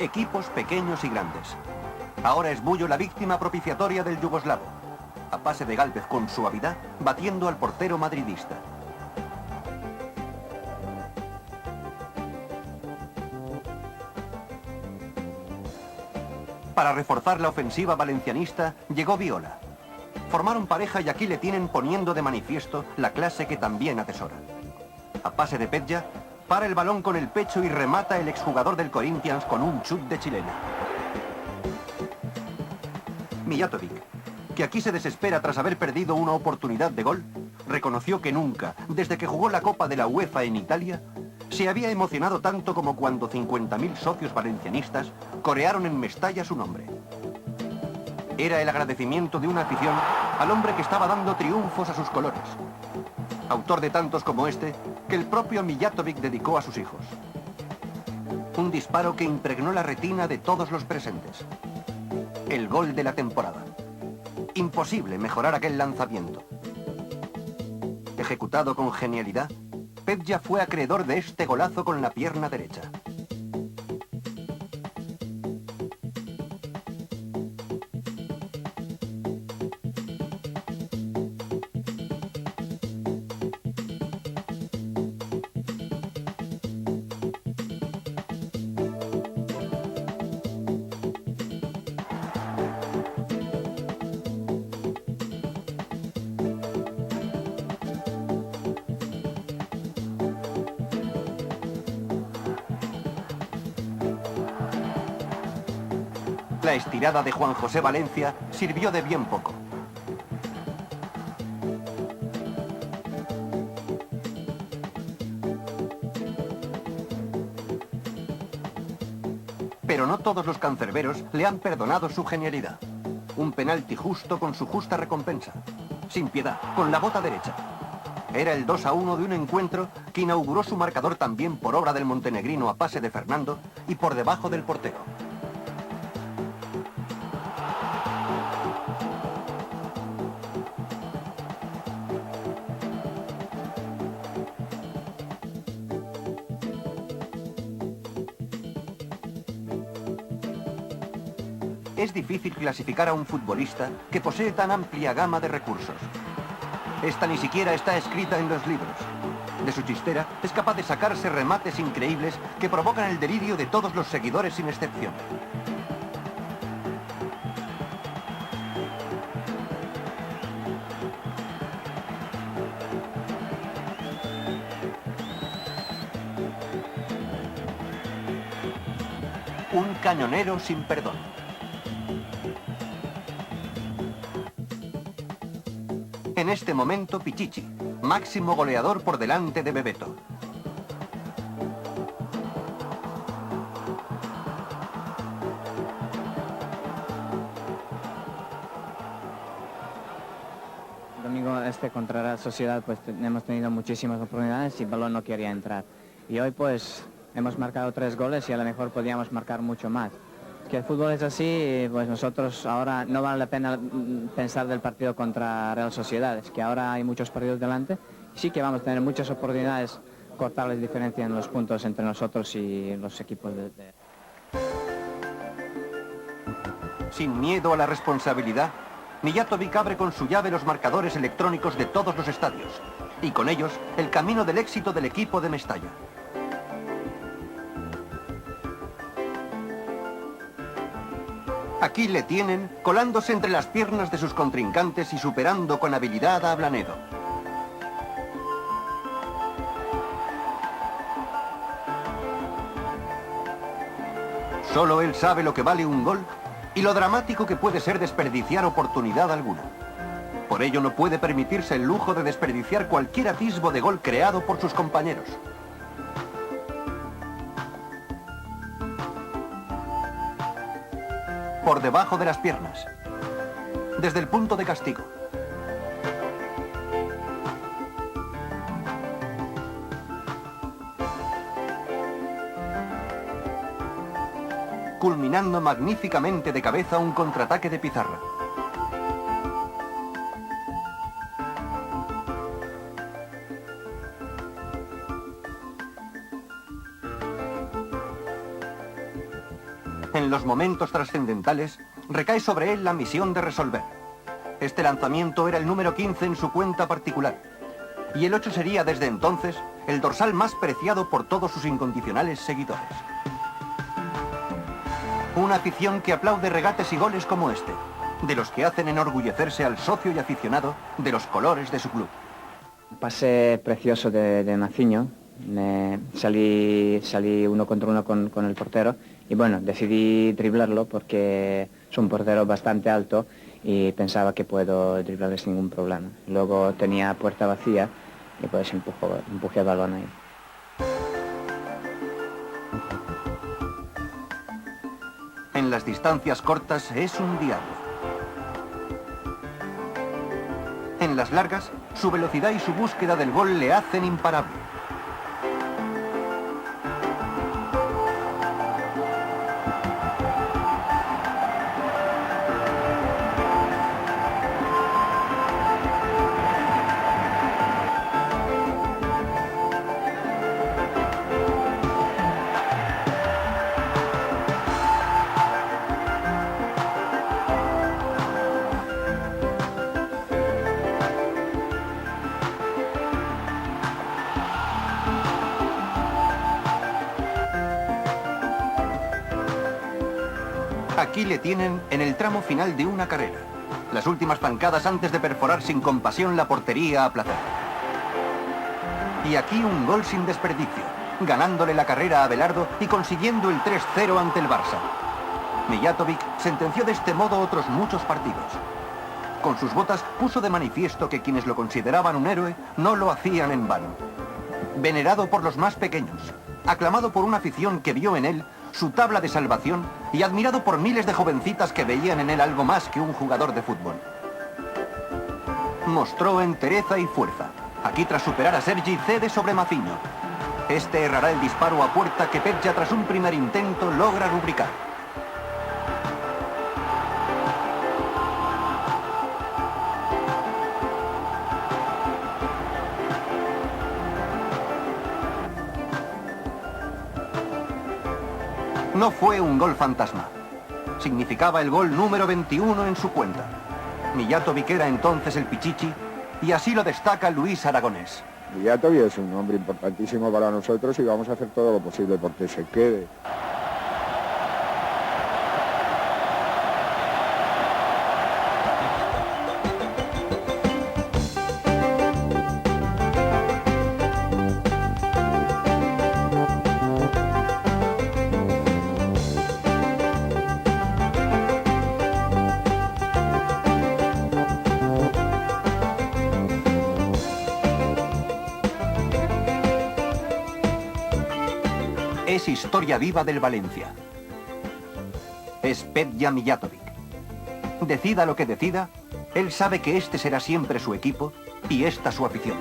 Equipos pequeños y grandes. Ahora es Bullo la víctima propiciatoria del yugoslavo. A pase de Gálvez con suavidad, batiendo al portero madridista. Para reforzar la ofensiva valencianista, llegó Viola. Formaron pareja y aquí le tienen poniendo de manifiesto la clase que también atesora. A pase de Pedja, para el balón con el pecho y remata el exjugador del Corinthians con un chut de chilena. Mijatovic, que aquí se desespera tras haber perdido una oportunidad de gol, reconoció que nunca, desde que jugó la Copa de la UEFA en Italia, se había emocionado tanto como cuando 50.000 socios valencianistas corearon en Mestalla su nombre. Era el agradecimiento de una afición al hombre que estaba dando triunfos a sus colores. Autor de tantos como este, que el propio Mijatovic dedicó a sus hijos. Un disparo que impregnó la retina de todos los presentes. El gol de la temporada. Imposible mejorar aquel lanzamiento. Ejecutado con genialidad, Pedja fue acreedor de este golazo con la pierna derecha. La estirada de Juan José Valencia sirvió de bien poco. Pero no todos los cancerberos le han perdonado su genialidad. Un penalti justo con su justa recompensa. Sin piedad, con la bota derecha. Era el 2-1 de un encuentro que inauguró su marcador también por obra del montenegrino a pase de Fernando y por debajo del portero. Es difícil clasificar a un futbolista que posee tan amplia gama de recursos. Esta ni siquiera está escrita en los libros. De su chistera es capaz de sacarse remates increíbles que provocan el delirio de todos los seguidores sin excepción. Un cañonero sin perdón. En este momento Pichichi, máximo goleador por delante de Bebeto. El domingo contra la Sociedad pues hemos tenido muchísimas oportunidades y el balón no quería entrar. Y hoy pues hemos marcado 3 goles y a lo mejor podíamos marcar mucho más. Que el fútbol es así, pues nosotros ahora no vale la pena pensar del partido contra Real Sociedad, es que ahora hay muchos partidos delante, sí que vamos a tener muchas oportunidades, cortarles diferencia en los puntos entre nosotros y los equipos de... Sin miedo a la responsabilidad, Mijatovic abre con su llave los marcadores electrónicos de todos los estadios, y con ellos el camino del éxito del equipo de Mestalla. Aquí le tienen, colándose entre las piernas de sus contrincantes y superando con habilidad a Blanedo. Solo él sabe lo que vale un gol y lo dramático que puede ser desperdiciar oportunidad alguna. Por ello no puede permitirse el lujo de desperdiciar cualquier atisbo de gol creado por sus compañeros. Por debajo de las piernas, desde el punto de castigo. Culminando magníficamente de cabeza un contraataque de Pizarra. En los momentos trascendentales, recae sobre él la misión de resolver. Este lanzamiento era el número 15 en su cuenta particular. Y el 8 sería desde entonces el dorsal más preciado por todos sus incondicionales seguidores. Una afición que aplaude regates y goles como este, de los que hacen enorgullecerse al socio y aficionado de los colores de su club. Pase precioso de Maciño. Salí uno contra uno con el portero y bueno, decidí driblarlo porque es un portero bastante alto y pensaba que puedo driblarle sin ningún problema. Luego tenía puerta vacía y pues empujé el balón ahí. En las distancias cortas es un diablo. En las largas, su velocidad y su búsqueda del gol le hacen imparable. Aquí le tienen en el tramo final de una carrera. Las últimas zancadas antes de perforar sin compasión la portería a placer. Y aquí un gol sin desperdicio, ganándole la carrera a Abelardo y consiguiendo el 3-0 ante el Barça. Mijatovic sentenció de este modo otros muchos partidos. Con sus botas puso de manifiesto que quienes lo consideraban un héroe no lo hacían en vano. Venerado por los más pequeños, aclamado por una afición que vio en él su tabla de salvación y admirado por miles de jovencitas que veían en él algo más que un jugador de fútbol. Mostró entereza y fuerza. Aquí, tras superar a Sergi, cede sobre Maciño. Este errará el disparo a puerta que Petja, tras un primer intento, logra rubricar. No fue un gol fantasma. Significaba el gol número 21 en su cuenta. Mijatovic era entonces el Pichichi y así lo destaca Luis Aragonés. Mijatovic es un hombre importantísimo para nosotros y vamos a hacer todo lo posible porque se quede. Es historia viva del Valencia. Es Petja Mijatovic. Decida lo que decida, él sabe que este será siempre su equipo y esta su afición.